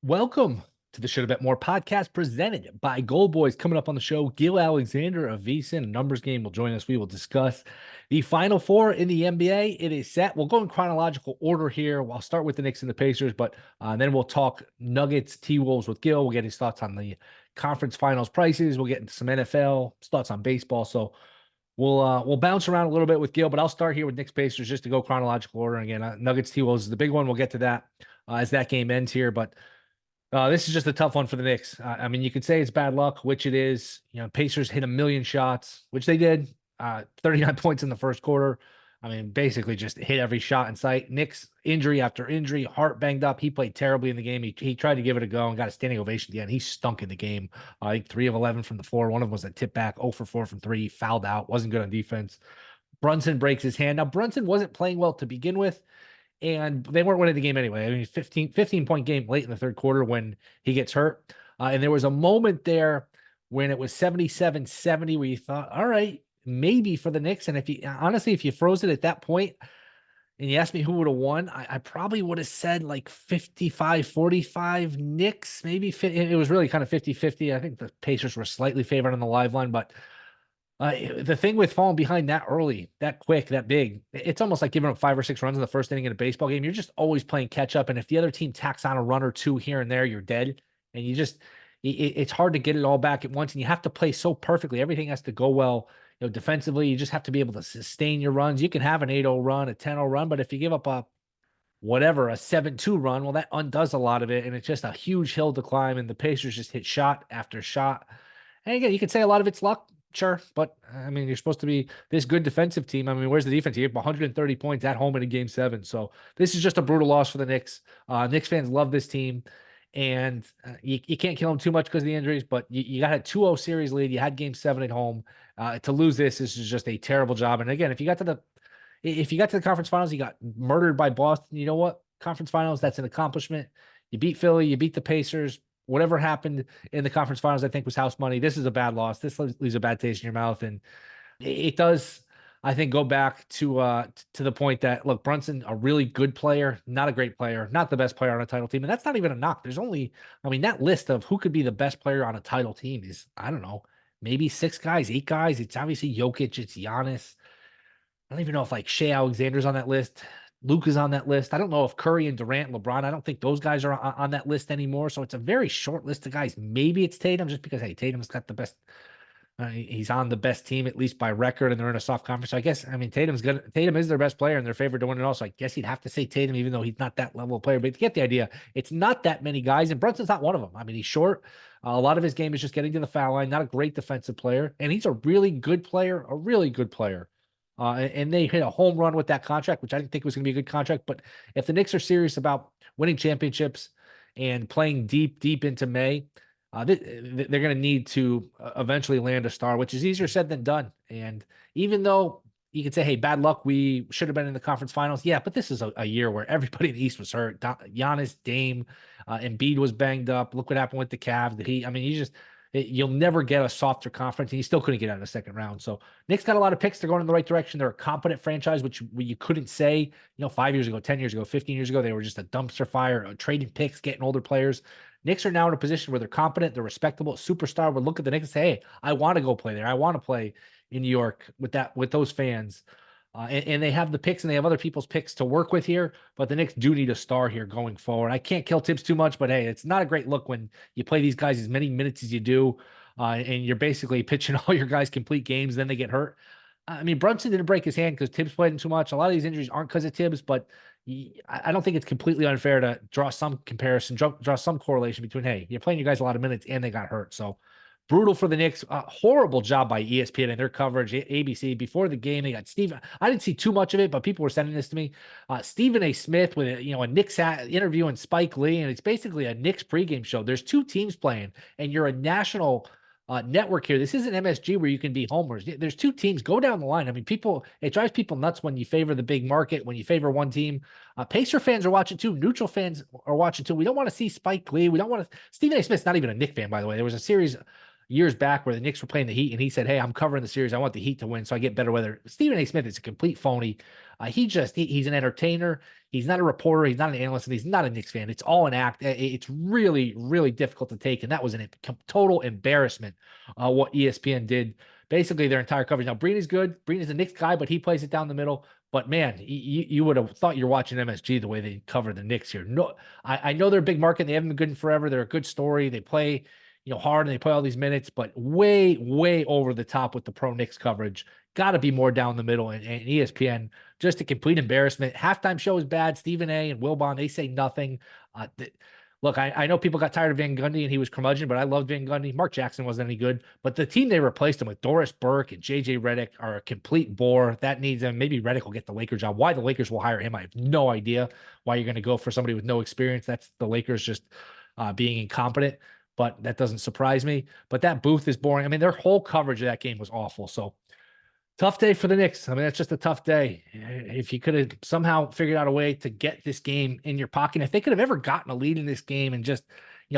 Welcome to the Shoulda Bet More podcast presented by Gold Boys. Coming up on the show, Gill Alexander of VSiN, a numbers game, will join us. We will discuss the Final Four in the NBA. It is set. We'll go in chronological order here. I'll start with the Knicks and the Pacers, but then we'll talk Nuggets, T-Wolves with Gill. We'll get his thoughts on the conference finals prices. We'll get into some NFL, thoughts on baseball. So we'll bounce around a little bit with Gill, but I'll start here with Knicks Pacers just to go chronological order. Again, Nuggets, T-Wolves is the big one. We'll get to that as that game ends here, but this is just a tough one for the Knicks. I mean, you could say it's bad luck, which it is. You know, Pacers hit a million shots, which they did. 39 points in the first quarter. I mean, basically just hit every shot in sight. Knicks injury after injury, heart banged up. He played terribly in the game. He tried to give it a go and got a standing ovation at the end. He stunk in the game. I think 3 of 11 from the floor. One of them was a tip back, 0 for 4 from 3. Fouled out. Wasn't good on defense. Brunson breaks his hand. Now, Brunson wasn't playing well to begin with, and they weren't winning the game anyway. I mean, 15-point game late in the third quarter when he gets hurt. And there was a moment there when it was 77-70 where you thought, all right, maybe for the Knicks. And if you froze it at that point and you asked me who would have won, I probably would have said like 55-45 Knicks, maybe. It was really kind of 50-50. I think the Pacers were slightly favored on the live line, but the thing with falling behind that early, that quick, that big, it's almost like giving up 5 or 6 runs in the first inning in a baseball game. You're just always playing catch up. And if the other team tacks on a run or two here and there, you're dead. And it's hard to get it all back at once. And you have to play so perfectly. Everything has to go well. You know, defensively, you just have to be able to sustain your runs. You can have an 8-0 run, a 10-0 run, but if you give up a 7-2 run, well, that undoes a lot of it. And it's just a huge hill to climb. And the Pacers just hit shot after shot. And again, you could say a lot of it's luck. Sure, but I mean, you're supposed to be this good defensive team. I mean, where's the defense? You have 130 points at home in a game 7. So this is just a brutal loss for the Knicks. Knicks fans love this team, and you can't kill them too much because of the injuries, but you got a 2-0 series lead. You had game 7 at home. To lose this is just a terrible job. And again, if you got to the conference finals, you got murdered by Boston. You know what? Conference finals, that's an accomplishment. You beat Philly, you beat the Pacers. Whatever happened in the conference finals, I think, was house money. This is a bad loss. This leaves a bad taste in your mouth. And it does, I think, go back to the point that, look, Brunson, a really good player, not a great player, not the best player on a title team. And that's not even a knock. There's only, I mean, that list of who could be the best player on a title team is, I don't know, maybe 6 guys, 8 guys. It's obviously Jokic, it's Giannis. I don't even know if like Shea Alexander's on that list. Luke is on that list. I don't know if Curry and Durant, LeBron, I don't think those guys are on that list anymore. So it's a very short list of guys. Maybe it's Tatum just because, hey, Tatum's got the best. He's on the best team, at least by record, and they're in a soft conference. So I guess, I mean, Tatum is their best player and they're favored to win it all. So I guess you'd have to say Tatum, even though he's not that level of player. But you get the idea. It's not that many guys, and Brunson's not one of them. I mean, he's short. A lot of his game is just getting to the foul line, not a great defensive player. And he's a really good player, and they hit a home run with that contract, which I didn't think was going to be a good contract. But if the Knicks are serious about winning championships and playing deep into May, they're going to need to eventually land a star, which is easier said than done. And even though you could say, hey, bad luck, we should have been in the conference finals. Yeah, but this is a year where everybody in the East was hurt. Giannis, Dame, Embiid was banged up. Look what happened with the Cavs. You'll never get a softer conference, and you still couldn't get out of the second round. So Knicks got a lot of picks. They're going in the right direction. They're a competent franchise, which you couldn't say, 5 years ago, 10 years ago, 15 years ago. They were just a dumpster fire, trading picks, getting older players. Knicks are now in a position where they're competent, they're respectable. Superstar would look at the Knicks and say, hey, I want to go play there. I want to play in New York with those fans. And they have the picks and they have other people's picks to work with here, but the Knicks do need a star here going forward. I can't kill Tibbs too much, but hey, it's not a great look when you play these guys as many minutes as you do, and you're basically pitching all your guys complete games, then they get hurt. I mean, Brunson didn't break his hand because Tibbs played him too much. A lot of these injuries aren't because of Tibbs, but I don't think it's completely unfair to draw some comparison, draw some correlation between, hey, you're playing your guys a lot of minutes and they got hurt. So brutal for the Knicks. Horrible job by ESPN and their coverage. ABC before the game, they got Stephen. I didn't see too much of it, but people were sending this to me. Stephen A. Smith with a Knicks interviewing Spike Lee, and it's basically a Knicks pregame show. There's 2 teams playing, and you're a national network here. This isn't MSG where you can be homers. There's 2 teams. Go down the line. I mean, it drives people nuts when you favor the big market, when you favor one team. Pacer fans are watching too. Neutral fans are watching too. We don't want to see Spike Lee. We don't want to. Stephen A. Smith's not even a Knicks fan, by the way. There was a series years back where the Knicks were playing the Heat, and he said, "Hey, I'm covering the series. I want the Heat to win, so I get better weather." Stephen A. Smith is a complete phony. He's an entertainer. He's not a reporter. He's not an analyst, and he's not a Knicks fan. It's all an act. It's really, really difficult to take, and that was a total embarrassment. What ESPN did, basically their entire coverage. Now, Breen is good. Breen is a Knicks guy, but he plays it down the middle. But man, you would have thought you're watching MSG the way they cover the Knicks here. No, I know they're a big market. They haven't been good in forever. They're a good story. They play, hard, and they play all these minutes, but way, way over the top with the pro Knicks coverage. Got to be more down the middle. And ESPN, just a complete embarrassment. Halftime show is bad. Stephen A. and Wilbon, they say nothing. Look, I know people got tired of Van Gundy and he was curmudgeon, but I loved Van Gundy. Mark Jackson wasn't any good. But the team they replaced him with, Doris Burke and JJ Redick, are a complete bore. That needs him. Maybe Redick will get the Lakers job. Why the Lakers will hire him, I have no idea. Why you're going to go for somebody with no experience. That's the Lakers just being incompetent. But that doesn't surprise me. But that booth is boring. I mean, their whole coverage of that game was awful. So tough day for the Knicks. I mean, that's just a tough day. If you could have somehow figured out a way to get this game in your pocket, if they could have ever gotten a lead in this game and just,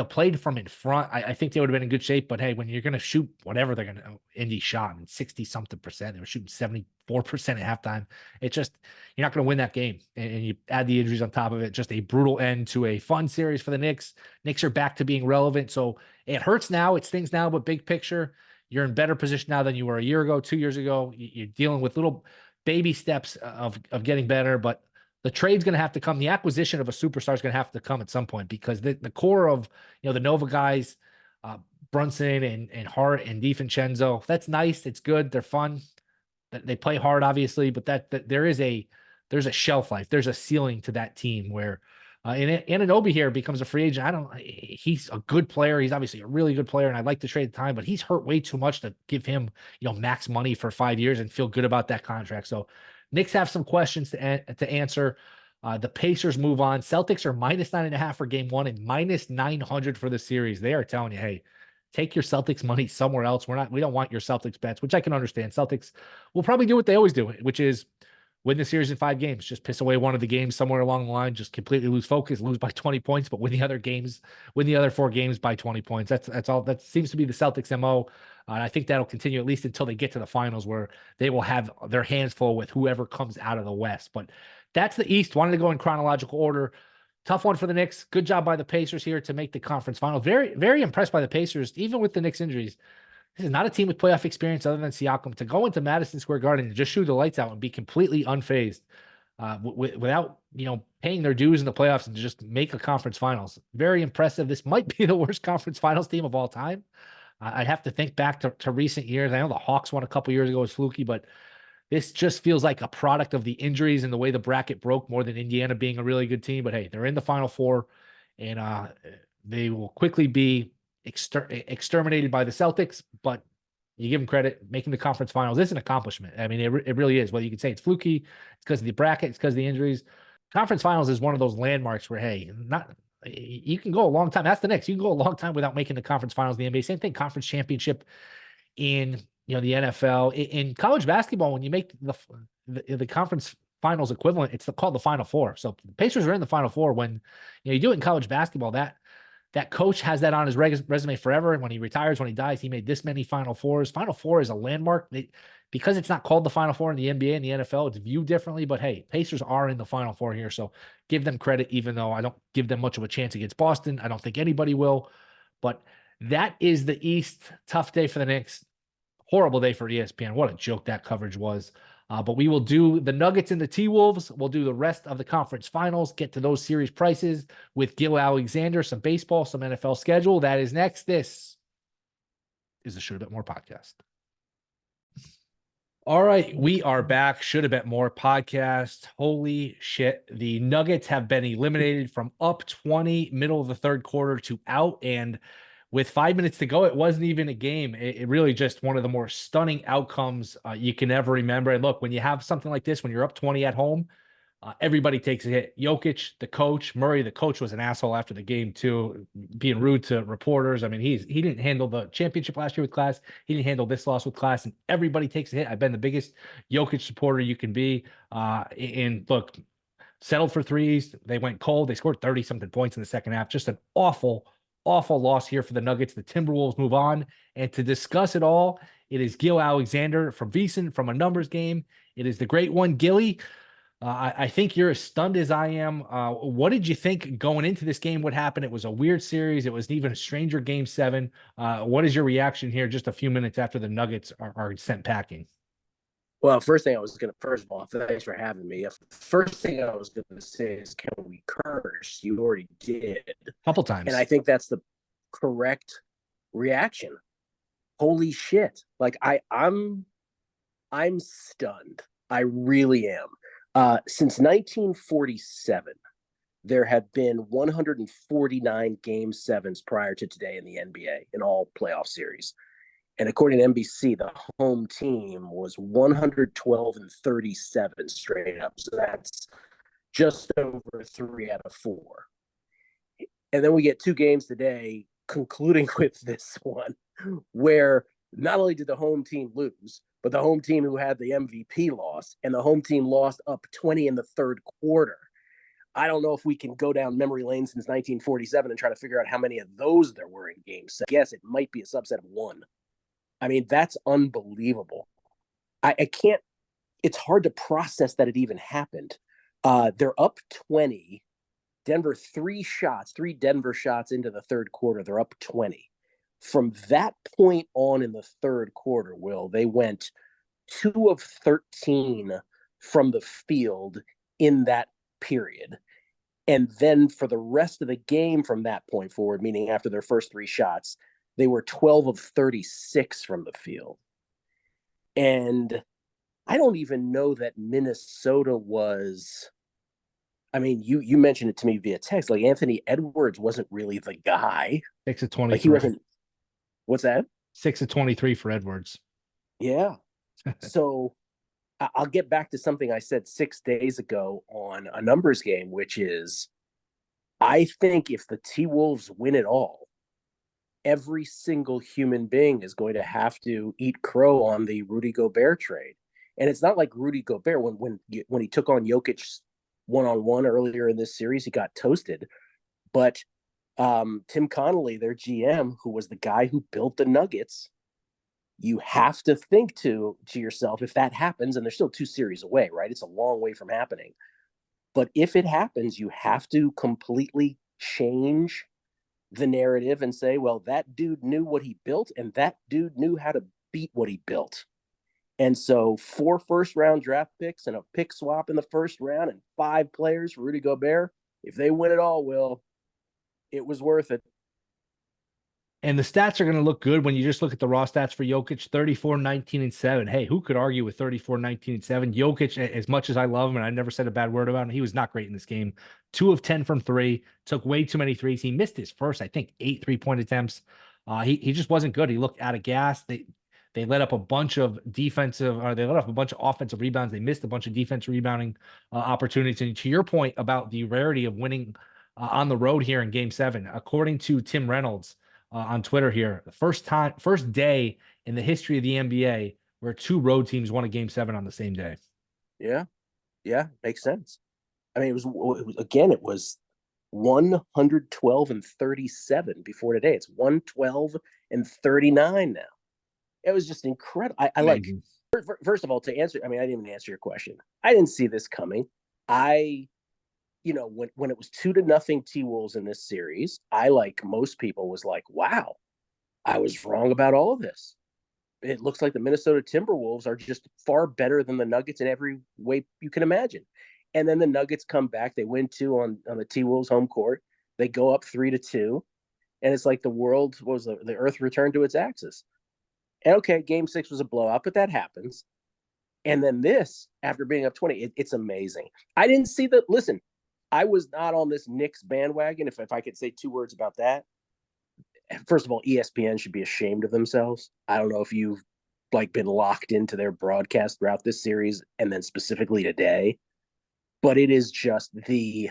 played from in front, I think they would have been in good shape. But hey, when you're going to shoot whatever they're going to, Indy shot in 60-something%, they were shooting 74% at halftime. It's just, you're not going to win that game. And you add the injuries on top of it, just a brutal end to a fun series for the Knicks. Knicks are back to being relevant. So it hurts now, it stings now, but big picture, you're in better position now than you were a year ago, 2 years ago. You're dealing with little baby steps of getting better, but the trade's going to have to come. The acquisition of a superstar is going to have to come at some point, because the core of, the Nova guys, Brunson and Hart and DiVincenzo, that's nice. It's good. They're fun. They play hard, obviously, but that there's a shelf life. There's a ceiling to that team where and Anunoby here becomes a free agent. He's a good player. He's obviously a really good player, and I'd like to trade the time, but he's hurt way too much to give him, max money for 5 years and feel good about that contract. So Knicks have some questions to answer. The Pacers move on. Celtics are -9.5 for game one and -900 for the series. They are telling you, hey, take your Celtics money somewhere else. We don't want your Celtics bets, which I can understand. Celtics will probably do what they always do, which is win the series in 5 games, just piss away one of the games somewhere along the line, just completely lose focus, lose by 20 points, but win the other 4 games by 20 points. That's all. That seems to be the Celtics MO. And I think that'll continue at least until they get to the finals, where they will have their hands full with whoever comes out of the West. But that's the East. Wanted to go in chronological order. Tough one for the Knicks. Good job by the Pacers here to make the conference final. Very, very impressed by the Pacers, even with the Knicks injuries. This is not a team with playoff experience other than Siakam. To go into Madison Square Garden and just shoot the lights out and be completely unfazed without, paying their dues in the playoffs and just make a conference finals. Very impressive. This might be the worst conference finals team of all time. I'd have to think back to recent years. I know the Hawks won a couple years ago, it was fluky, but this just feels like a product of the injuries and the way the bracket broke more than Indiana being a really good team. But hey, they're in the Final Four, and they will quickly be exterminated by the Celtics, but you give them credit. Making the conference finals is an accomplishment. I mean, it really is. Whether you can say it's fluky, it's because of the bracket, it's because of the injuries. Conference finals is one of those landmarks where, hey, you can go a long time. That's the Knicks. You can go a long time without making the conference finals in the NBA. Same thing, conference championship in the NFL. In college basketball, when you make the conference finals equivalent, it's called the Final Four. So the Pacers are in the Final Four. When you do it in college basketball, that coach has that on his resume forever. And when he retires, when he dies, he made this many Final Fours. Final Four is a landmark. Because it's not called the Final Four in the NBA and the NFL, it's viewed differently. But hey, Pacers are in the Final Four here, so give them credit, even though I don't give them much of a chance against Boston. I don't think anybody will. But that is the East. Tough day for the Knicks. Horrible day for ESPN. What a joke that coverage was. But we will do the Nuggets and the T-Wolves. We'll do the rest of the conference finals, get to those series prices with Gill Alexander, some baseball, some NFL schedule. That is next. This is the Shoulda Bet More podcast. All right, we are back. Shoulda Bet More podcast. Holy shit. The Nuggets have been eliminated from up 20 middle of the third quarter to out. And with 5 minutes to go, it wasn't even a game. It really just one of the more stunning outcomes you can ever remember. And look, when you have something like this, when you're up 20 at home, everybody takes a hit. Jokic, the coach, Murray, the coach, was an asshole after the game too, being rude to reporters. I mean, he didn't handle the championship last year with class. He didn't handle this loss with class, and everybody takes a hit. I've been the biggest Jokic supporter you can be. And look, settled for threes. They went cold. They scored 30-something points in the second half. Just an awful, awful loss here for the Nuggets. The Timberwolves move on. And to discuss it all, it is Gill Alexander from VSiN from a numbers game. It is the great one, Gilly. I think you're as stunned as I am. What did you think going into this game? What happened? It was a weird series. It was even a stranger game 7. What is your reaction here just a few minutes after the Nuggets are sent packing? Well, first of all, thanks for having me. First thing I was gonna say is, can we curse? You already did, A couple and I times. think that's the correct reaction. Holy shit! Like I'm stunned. I really am. Since 1947, there have been 149 game sevens prior to today in the NBA in all playoff series. And according to NBC, the home team was 112 and 37 straight up. So that's just over 3 out of 4. And then we get 2 games today, concluding with this one, where not only did the home team lose, but the home team who had the MVP lost, and the home team lost up 20 in the third quarter. I don't know if we can go down memory lane since 1947 and try to figure out how many of those there were in games. I guess it might be a subset of one. I mean, that's unbelievable. I can't, it's hard to process that it even happened. They're up 20. Denver, three Denver shots into the third quarter. They're up 20. From that point on in the third quarter, Will, they went 2 of 13 from the field in that period. And then for the rest of the game from that point forward, meaning after their first 3 shots, they were 12 of 36 from the field. And I don't even know that Minnesota was. I mean, you mentioned it to me via text. Like, Anthony Edwards wasn't really the guy. 6 of Like, he 23. wasn't. What's that? 6 of 23 for Edwards. Yeah. So I'll get back to something I said 6 days ago on a numbers game, which is, I think if the T Wolves win it all, every single human being is going to have to eat crow on the Rudy Gobert trade. And it's not like Rudy Gobert when he took on Jokic one-on-one earlier in this series, he got toasted. But Tim Connolly, their GM, who was the guy who built the Nuggets, you have to think to yourself, if that happens, and they're still 2 series away, right? It's a long way from happening. But if it happens, you have to completely change the narrative and say, well, that dude knew what he built, and that dude knew how to beat what he built. And so 4 first-round draft picks and a pick swap in the first round and 5 players for Rudy Gobert, if they win it all, Will, it was worth it. And the stats are going to look good when you just look at the raw stats for Jokic, 34, 19, and 7. Hey, who could argue with 34, 19, and 7? Jokic, as much as I love him, and I never said a bad word about him, he was not great in this game. 2 of 10 from 3, took way too many threes. He missed his first, I think, 8 3-point attempts. He just wasn't good. He looked out of gas. They let up a bunch of they let up a bunch of offensive rebounds. They missed a bunch of defensive rebounding opportunities. And to your point about the rarity of winning on the road here in Game 7, according to Tim Reynolds, on Twitter here, the first day in the history of the NBA where 2 road teams won a game 7 on the same day. Yeah. Yeah. Makes sense. I mean, it was 112 and 37 before today. It's 112 and 39 now. It was just incredible. I like, Amazing. first of all, to answer, I mean, I didn't even answer your question. I didn't see this coming. When it was 2-0 T Wolves in this series, I, like most people, was like, wow, I was wrong about all of this. It looks like the Minnesota Timberwolves are just far better than the Nuggets in every way you can imagine. And then the Nuggets come back. They win 2 on the T Wolves home court. They go up 3-2. And it's like the earth returned to its axis. And okay, game 6 was a blowout, but that happens. And then this, after being up 20, it's amazing. I didn't see that. Listen, I was not on this Knicks bandwagon. If I could say 2 words about that, first of all, ESPN should be ashamed of themselves. I don't know if you've been locked into their broadcast throughout this series and then specifically today, but it is just the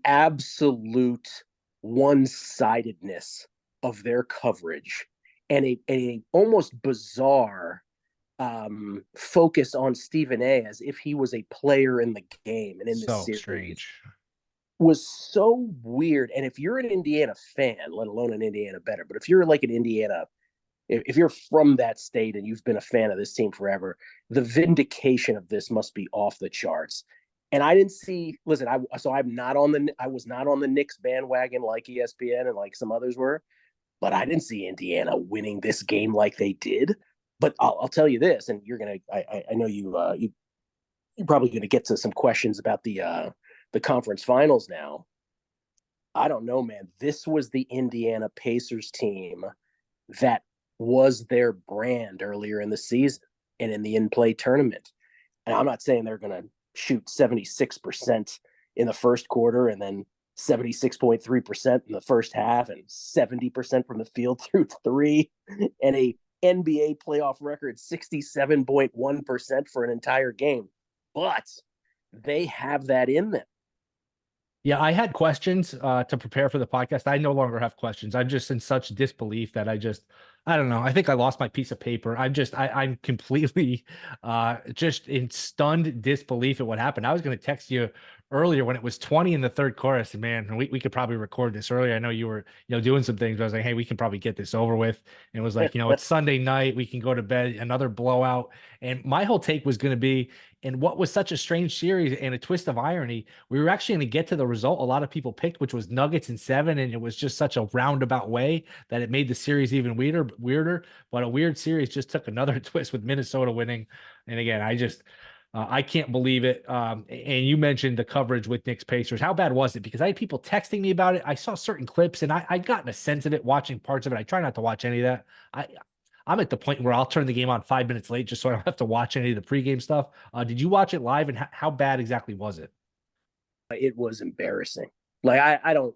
absolute one-sidedness of their coverage and a almost bizarre focus on Stephen A as if he was a player in the game and in this So series. strange. was so weird. And if you're an Indiana fan, let alone an Indiana better, but if you're like an Indiana, if you're from that state and you've been a fan of this team forever, the vindication of this must be off the charts. And I didn't see. Listen, I was not on the Knicks bandwagon like ESPN and like some others were, but I didn't see Indiana winning this game like they did. But I'll tell you this, and you're gonna. I know you're probably gonna get to some questions about the conference finals now. I don't know, man. This was the Indiana Pacers team that was their brand earlier in the season and in the in-play tournament. And I'm not saying they're going to shoot 76% in the first quarter and then 76.3% in the first half and 70% from the field through three and a NBA playoff record 67.1% for an entire game. But they have that in them. Yeah, I had questions to prepare for the podcast. I no longer have questions. I'm just in such disbelief that I don't know. I think I lost my piece of paper. I'm completely just in stunned disbelief at what happened. I was going to text you earlier when it was 20 in the third quarter. I said, man, we could probably record this earlier. I know you were, doing some things, but I was like, hey, we can probably get this over with. And it was like, it's Sunday night. We can go to bed, another blowout. And my whole take was going to be, in what was such a strange series and a twist of irony, we were actually going to get to the result a lot of people picked, which was Nuggets in 7, and it was just such a roundabout way that it made the series even weirder. But a weird series just took another twist with Minnesota winning. And again, I can't believe it. And you mentioned the coverage with Knicks Pacers. How bad was it? Because I had people texting me about it. I saw certain clips, and I gotten a sense of it watching parts of it. I try not to watch any of that. I'm at the point where I'll turn the game on 5 minutes late just so I don't have to watch any of the pregame stuff. Did you watch it live, and how bad exactly was it? It was embarrassing. Like I don't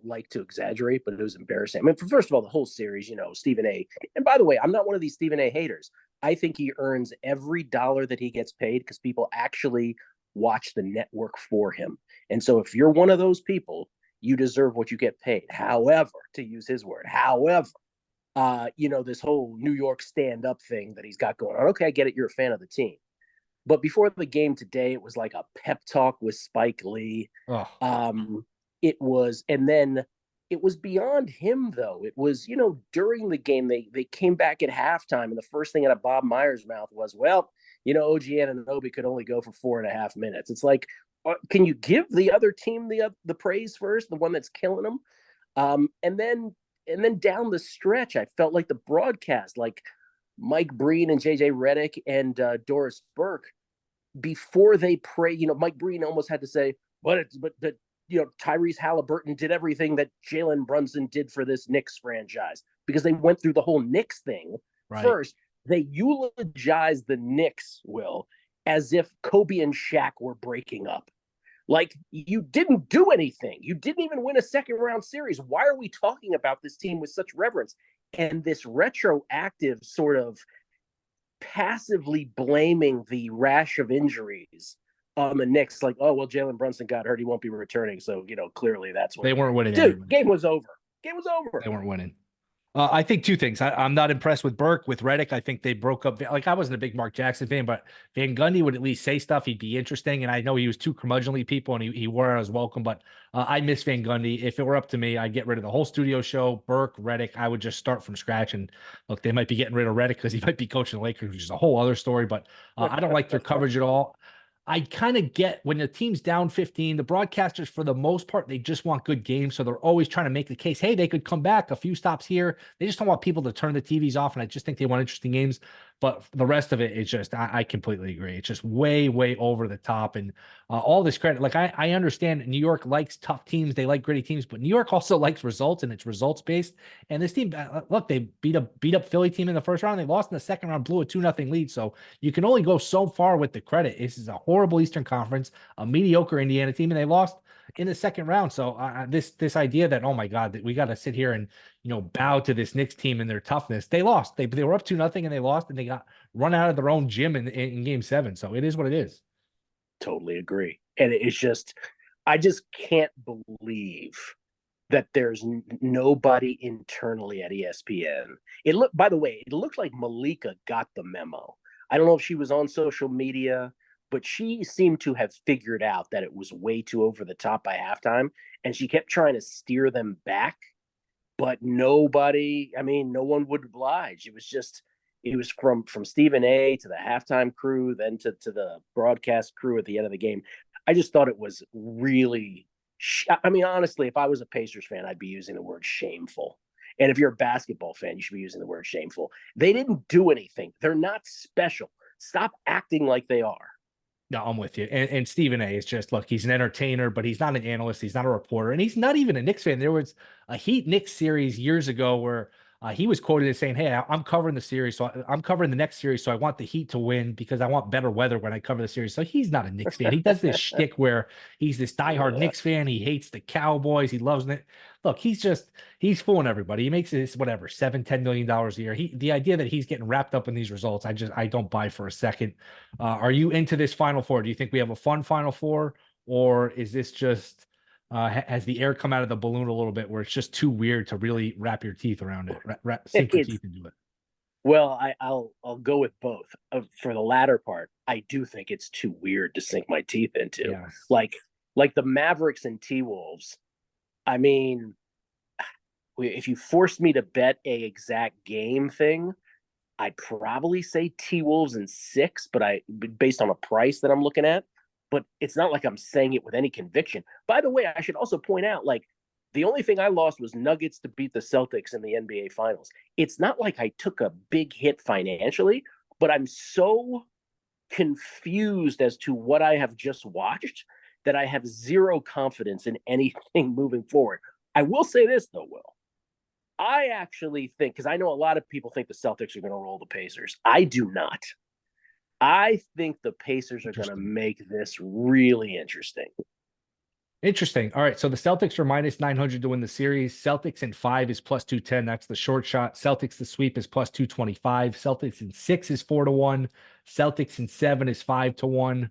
like to exaggerate, but it was embarrassing. I mean, first of all, the whole series, Stephen A. And by the way, I'm not one of these Stephen A. haters. I think he earns every dollar that he gets paid because people actually watch the network for him. And so if you're one of those people, you deserve what you get paid. However, to use his word, this whole New York stand-up thing that he's got going on. Okay, I get it. You're a fan of the team. But before the game today, it was like a pep talk with Spike Lee. Oh. It was, and then it was beyond him though. It was, during the game, they came back at halftime, and the first thing out of Bob Meyer's mouth was, well, OG Anunoby could only go for 4.5 minutes. It's like, can you give the other team the praise first, the one that's killing them? And then down the stretch, I felt like the broadcast, like Mike Breen and JJ Redick and Doris Burke, before they pray, Mike Breen almost had to say, but Tyrese Halliburton did everything that Jalen Brunson did for this Knicks franchise, because they went through the whole Knicks thing first. They eulogized the Knicks, Will, as if Kobe and Shaq were breaking up. Like, you didn't do anything. You didn't even win a second round series. Why are we talking about this team with such reverence? And this retroactive sort of passively blaming the rash of injuries on the Knicks, like, oh, well, Jalen Brunson got hurt. He won't be returning. So, clearly that's what they weren't winning. Dude, game was over. Game was over. They weren't winning. I think two things. I'm not impressed with Burke. With Redick, I think they broke up. Like, I wasn't a big Mark Jackson fan, but Van Gundy would at least say stuff. He'd be interesting. And I know he was too curmudgeonly people, and he wore out his welcome. But I miss Van Gundy. If it were up to me, I'd get rid of the whole studio show. Burke, Redick, I would just start from scratch. And look, they might be getting rid of Redick because he might be coaching the Lakers, which is a whole other story. But I don't like their coverage at all. I kind of get when the team's down 15, the broadcasters, for the most part, they just want good games. So they're always trying to make the case, hey, they could come back a few stops here. They just don't want people to turn the TVs off. And I just think they want interesting games. But the rest of it, it's just, I completely agree. It's just way, way over the top. And all this credit, like, I understand New York likes tough teams. They like gritty teams, but New York also likes results, and it's results based. And this team, look, they beat up Philly team in the first round. They lost in the second round, blew a 2-0 lead. So you can only go so far with the credit. This is a horrible Eastern Conference, a mediocre Indiana team, and they lost in the second round. So this idea that, oh my God, that we got to sit here and, bow to this Knicks team and their toughness. They lost. They were up 2-0 and they lost, and they got run out of their own gym in game 7. So it is what it is. Totally agree. And it's just, I just can't believe that there's nobody internally at ESPN. By the way, it looked like Malika got the memo. I don't know if she was on social media but she seemed to have figured out that it was way too over the top by halftime, and she kept trying to steer them back, but nobody, I mean, no one would oblige. It was from Stephen A to the halftime crew, then to the broadcast crew at the end of the game. I just thought it was really, I mean, honestly, if I was a Pacers fan, I'd be using the word shameful. And if you're a basketball fan, you should be using the word shameful. They didn't do anything. They're not special. Stop acting like they are. No, I'm with you. And Stephen A is just, look, he's an entertainer, but he's not an analyst. He's not a reporter, and he's not even a Knicks fan. There was a Heat Knicks series years ago where he was quoted as saying, "Hey, I'm covering the series, so I'm covering the next series, so I want the Heat to win because I want better weather when I cover the series." So he's not a Knicks fan. He does this shtick where he's this diehard Knicks fan. He hates the Cowboys. He loves it. Look, he's fooling everybody. He makes this whatever $7-10 million a year. The idea that he's getting wrapped up in these results, I don't buy for a second. Are you into this Final Four? Do you think we have a fun Final Four, or is this just has the air come out of the balloon a little bit where it's just too weird to really wrap your teeth around it, sink your teeth into it? Well, I'll go with both. For the latter part, I do think it's too weird to sink my teeth into. Yes. Like the Mavericks and T-Wolves. I mean, if you forced me to bet a exact game thing, I'd probably say T-Wolves in 6, based on a price that I'm looking at. But it's not like I'm saying it with any conviction. By the way, I should also point out, like, the only thing I lost was Nuggets to beat the Celtics in the NBA Finals. It's not like I took a big hit financially, but I'm so confused as to what I have just watched that I have zero confidence in anything moving forward. I will say this, though, Will. I actually think, because I know a lot of people think the Celtics are going to roll the Pacers. I do not. I think the Pacers are going to make this really interesting. Interesting. All right. So the Celtics are minus 900 to win the series. Celtics in 5 is plus 210. That's the short shot. Celtics to sweep is plus 225. Celtics in 6 is 4-1. Celtics in 7 is 5-1.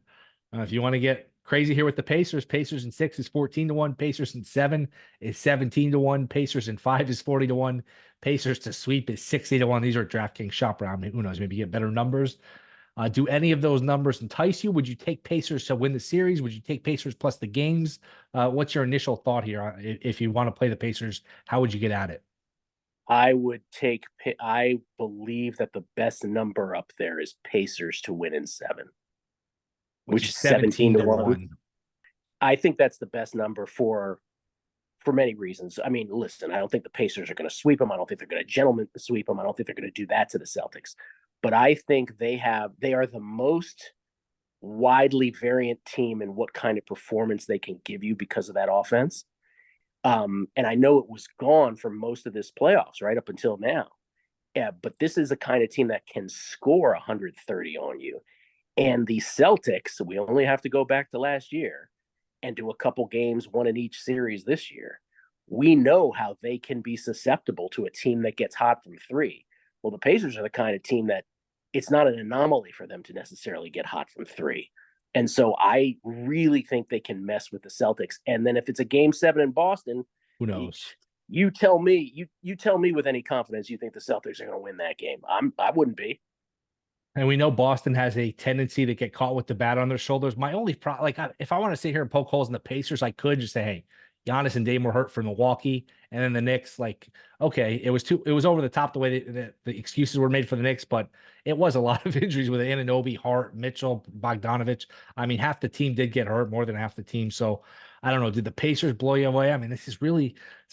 If you want to get crazy here with the Pacers, Pacers in 6 is 14-1. Pacers in 7 is 17-1. Pacers in 5 is 40-1. Pacers to sweep is 60-1. These are DraftKings shop around. Who knows? Maybe get better numbers. Do any of those numbers entice you? Would you take Pacers to win the series? Would you take Pacers plus the games? What's your initial thought here? If you want to play the Pacers, how would you get at it? I believe that the best number up there is Pacers to win in 7, which is 17-1. I think that's the best number for many reasons. I mean, listen, I don't think the Pacers are going to sweep them. I don't think they're going to gentlemen sweep them. I don't think they're going to do that to the Celtics. But I think they are the most widely variant team in what kind of performance they can give you because of that offense. And I know it was gone for most of this playoffs, right up until now. Yeah, but this is a kind of team that can score 130 on you. And the Celtics, we only have to go back to last year and do a couple games, one in each series this year. We know how they can be susceptible to a team that gets hot from 3. Well, the Pacers are the kind of team that it's not an anomaly for them to necessarily get hot from 3. And so I really think they can mess with the Celtics. And then if it's a game 7 in Boston, who knows? You tell me, you tell me with any confidence you think the Celtics are going to win that game. I wouldn't be. And we know Boston has a tendency to get caught with the bat on their shoulders. My only problem, like, if I want to sit here and poke holes in the Pacers, I could just say, hey, Giannis and Dame were hurt for Milwaukee, and then the Knicks, like, okay, it was over the top the way the excuses were made for the Knicks, but it was a lot of injuries with Anunoby, Hart, Mitchell, Bogdanovich. I mean, half the team did get hurt, more than half the team. So I don't know. Did the Pacers blow you away? I mean, this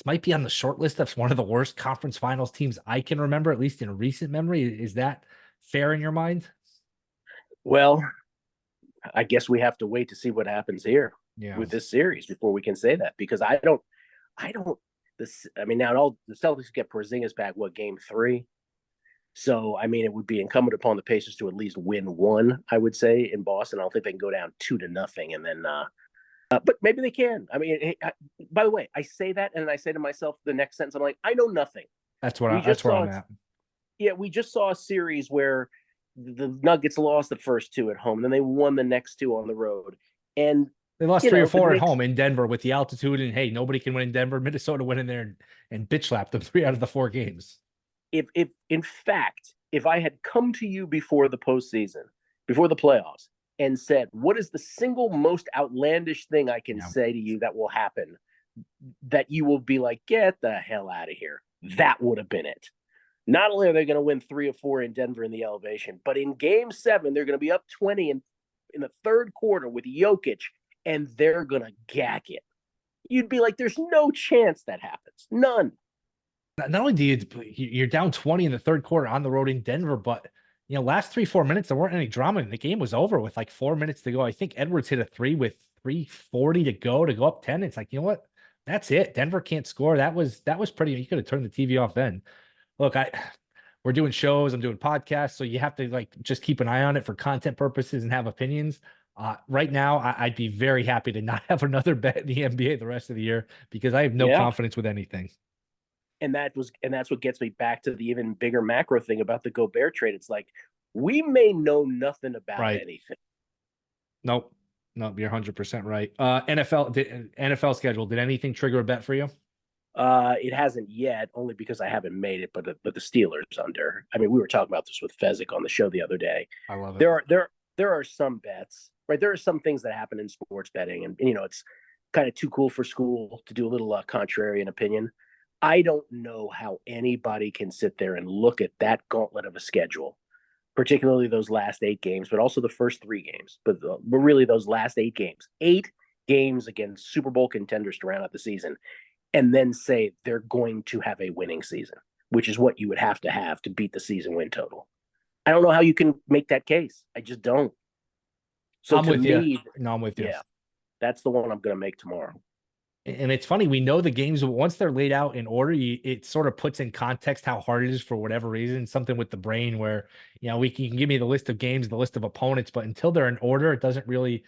might be on the short list of one of the worst conference finals teams I can remember, at least in recent memory. Is that fair in your mind? Well, I guess we have to wait to see what happens here with this series before we can say that, because I mean, now all the Celtics get Porzingis back, game 3. So, I mean, it would be incumbent upon the Pacers to at least win 1, I would say, in Boston. I don't think they can go down 2-0 and then, but maybe they can. I mean, by the way, I say that and I say to myself the next sentence, I'm like, I know nothing. That's where I'm at. Yeah, we just saw a series where the Nuggets lost the first 2 at home, and then they won the next 2 on the road. And they lost 3 or 4 at home in Denver with the altitude, and hey, nobody can win in Denver. Minnesota went in there and bitch slapped them 3 out of the 4 games. If in fact, if I had come to you before the postseason, before the playoffs, and said, what is the single most outlandish thing I can Yeah. say to you that will happen that you will be like, get the hell out of here? That would have been it. Not only are they going to win 3 or 4 in Denver in the elevation, but in game 7, they're going to be up 20 in the third quarter with Jokic, and they're going to gack it. You'd be like, there's no chance that happens. None. Not only you're down 20 in the third quarter on the road in Denver, but last 3-4 minutes, there weren't any drama, and the game was over with like 4 minutes to go. I think Edwards hit a three with 3:40 to go up 10. It's like, you know what? That's it. Denver can't score. That was pretty. You could have turned the TV off then. Look, we're doing shows, I'm doing podcasts, so you have to like just keep an eye on it for content purposes and have opinions. Right now, I'd be very happy to not have another bet in the NBA the rest of the year because I have no confidence with anything. And that's what gets me back to the even bigger macro thing about the Gobert trade. It's like we may know nothing about anything. Nope, you're 100% right. NFL schedule. Did anything trigger a bet for you? It hasn't yet, only because I haven't made it. But the Steelers under. I mean, we were talking about this with Fezzik on the show the other day. I love it. There are some bets, right? There are some things that happen in sports betting, and it's kind of too cool for school to do a little contrarian opinion. I don't know how anybody can sit there and look at that gauntlet of a schedule, particularly those last 8 games, but also the first 3 games, but really those last 8 games against Super Bowl contenders to round out the season, and then say they're going to have a winning season, which is what you would have to beat the season win total. I don't know how you can make that case. I just don't. So I'm with you. No, I'm with you. Yeah, that's the one I'm going to make tomorrow. And it's funny, we know the games, once they're laid out in order, it sort of puts in context how hard it is for whatever reason, something with the brain where, you can give me the list of games, the list of opponents, but until they're in order, it doesn't really,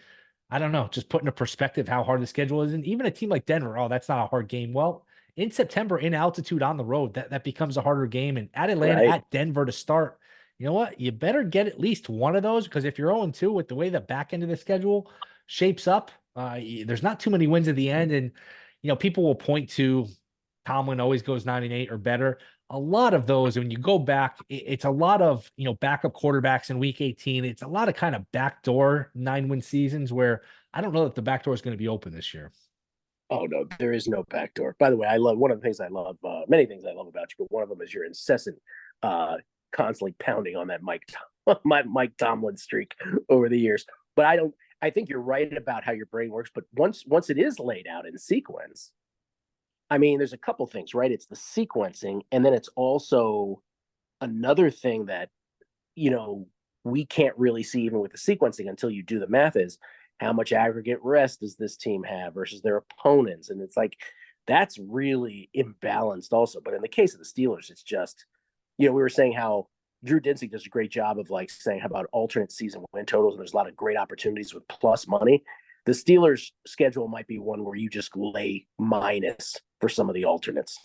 I don't know, just put into perspective how hard the schedule is. And even a team like Denver, oh, that's not a hard game. Well, in September, in altitude on the road, that becomes a harder game. And at Atlanta, at Denver to start, you know what? You better get at least one of those, because if you're 0-2 with the way the back end of the schedule shapes up, there's not too many wins at the end. And, people will point to Tomlin always goes 9-8 or better. A lot of those, when you go back, it's a lot of, backup quarterbacks in week 18. It's a lot of kind of backdoor 9-win seasons where I don't know that the backdoor is going to be open this year. Oh, no, there is no backdoor. By the way, I love one of the things I love, many things I love about you, but one of them is your incessant, constantly pounding on that Mike Tomlin streak over the years. But I think you're right about how your brain works. But once it is laid out in sequence, I mean, there's a couple things, right? It's the sequencing, and then it's also another thing that, we can't really see even with the sequencing until you do the math is how much aggregate rest does this team have versus their opponents? And it's like, that's really imbalanced also. But in the case of the Steelers, it's just, we were saying how Drew Dinsick does a great job of like saying how about alternate season win totals. And there's a lot of great opportunities with plus money. The Steelers schedule might be one where you just lay minus for some of the alternates.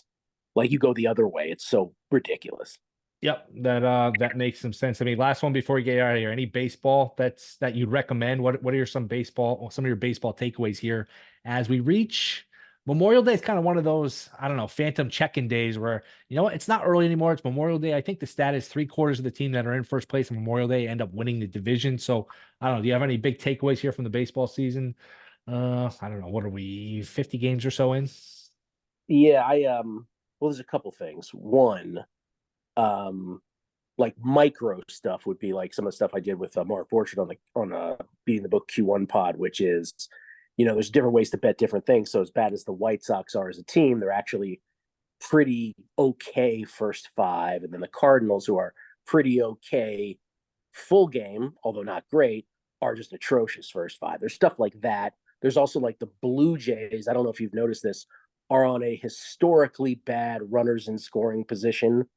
Like you go the other way. It's so ridiculous. Yep, that makes some sense. I mean, last one before we get out of here. Any baseball that you'd recommend? What are some of your baseball takeaways here as we reach Memorial Day? Is kind of one of those, I don't know, phantom check-in days where, it's not early anymore. It's Memorial Day. I think the stat is 3/4 of the team that are in first place on Memorial Day end up winning the division. So I don't know. Do you have any big takeaways here from the baseball season? I don't know. What are we, 50 games or so in? Yeah, well, there's a couple things. One, like micro stuff would be like some of the stuff I did with Mark Borchardt on Beating the Book Q1 pod, which is, there's different ways to bet different things. So as bad as the White Sox are as a team, they're actually pretty okay first 5. And then the Cardinals, who are pretty okay full game, although not great, are just atrocious first 5. There's stuff like that. There's also like the Blue Jays. I don't know if you've noticed this, are on a historically bad runners in scoring position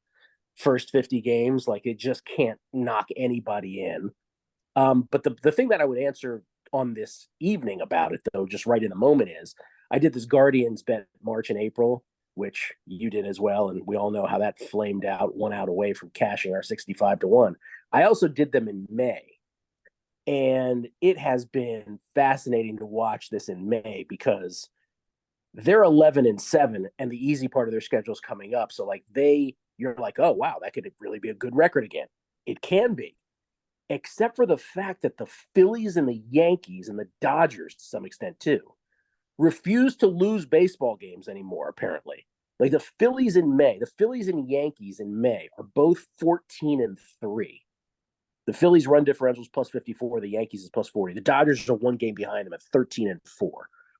first 50 games. Like it just can't knock anybody in. But the thing that I would answer on this evening about it, though, just right in the moment, is I did this Guardians bet March and April, which you did as well. And we all know how that flamed out, 1 out away from cashing our 65-1. I also did them in May. And it has been fascinating to watch this in May because they're 11-7 and the easy part of their schedule is coming up. So like you're like, oh, wow, that could really be a good record again. It can be. except for the fact that the Phillies and the Yankees and the Dodgers, to some extent too, refuse to lose baseball games anymore, apparently. Like the Phillies and Yankees in May are both 14-3. The Phillies run differential is plus 54. The Yankees is plus 40. The Dodgers are one game behind them at 13-4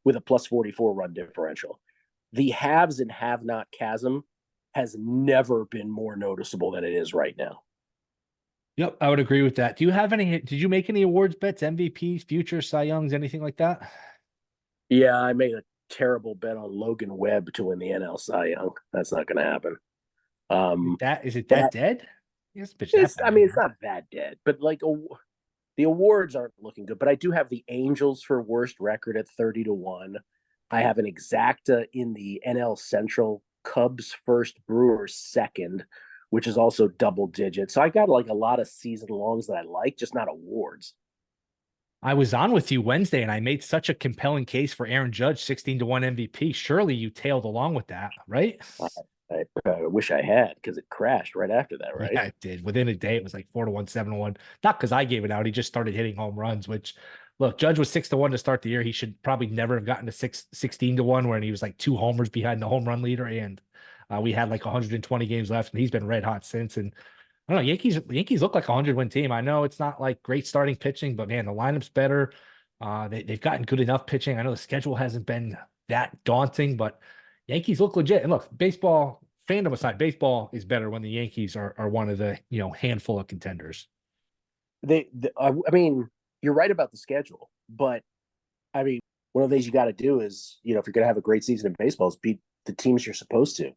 with a plus 44 run differential. The haves and have not chasm has never been more noticeable than it is right now. Yep, I would agree with that. Do you have any? Did you make any awards bets, MVPs, future Cy Youngs, anything like that? Yeah, I made a terrible bet on Logan Webb to win the NL Cy Young. That's not going to happen. Is it that That dead? Yes, bitch, that is, I bad. mean, it's not that dead, but like the awards aren't looking good. But I do have the Angels for worst record at 30-1. I have an exacta in the NL Central, Cubs first, Brewers second, which is also double digit. So I got like a lot of season longs that I like, just not awards. I was on with you Wednesday and I made such a compelling case for Aaron Judge, 16-1 MVP. Surely you tailed along with that, right? I wish I had because it crashed right after that, right? Yeah, it did. Within a day, it was like 4-1, 7-1. Not because I gave it out. He just started hitting home runs, which look, Judge was 6-1 to start the year. He should probably never have gotten to 16-1 when he was like 2 homers behind the home run leader. And we had like 120 games left, and he's been red hot since. And I don't know, Yankees look like a 100-win team. I know it's not like great starting pitching, but man, the lineup's better. They've gotten good enough pitching. I know the schedule hasn't been that daunting, but Yankees look legit. And look, baseball fandom aside, baseball is better when the Yankees are one of the handful of contenders. I mean, you're right about the schedule, but I mean, one of the things you got to do is, if you're going to have a great season in baseball, is beat the teams you're supposed to.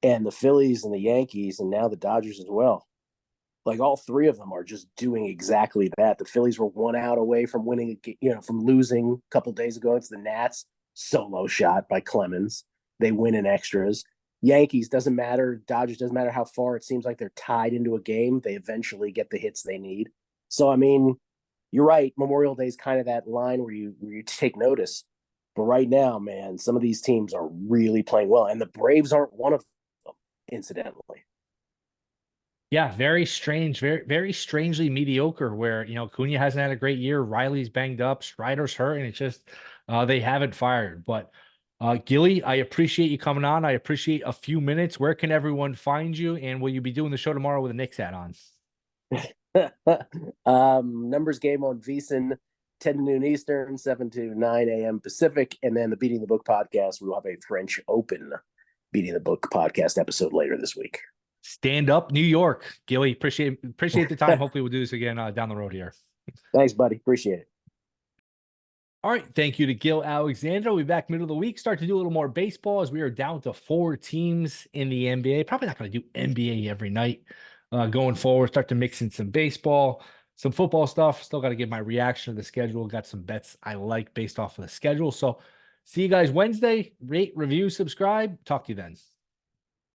And the Phillies and the Yankees and now the Dodgers as well. Like all three of them are just doing exactly that. The Phillies were 1 out away from winning, from losing a couple days ago against the Nats. Solo shot by Clemens. They win in extras. Yankees doesn't matter. Dodgers doesn't matter how far it seems like they're tied into a game. They eventually get the hits they need. So I mean, you're right. Memorial Day is kind of that line where you take notice. But right now, man, some of these teams are really playing well, and the Braves aren't one of them, incidentally. Yeah, very strange, very, very strangely mediocre where, Cunha hasn't had a great year. Riley's banged up, Strider's hurt, and it's just they haven't fired. But Gilly, I appreciate you coming on. I appreciate a few minutes. Where can everyone find you? And will you be doing the show tomorrow with a Knicks hat on? Numbers game on VSiN, 10 to noon Eastern, 7 to 9 a.m. Pacific. And then the Beating the Book podcast, we will have a French Open Beating the Book podcast episode later this week. Stand up, New York. Gilly, appreciate the time. Hopefully we'll do this again down the road here. Thanks, buddy. Appreciate it. All right. Thank you to Gill Alexander. We'll be back middle of the week. Start to do a little more baseball as we are down to 4 teams in the NBA. Probably not going to do NBA every night going forward. Start to mix in some baseball, some football stuff. Still got to give my reaction to the schedule. Got some bets I like based off of the schedule. So see you guys Wednesday. Rate, review, subscribe. Talk to you then.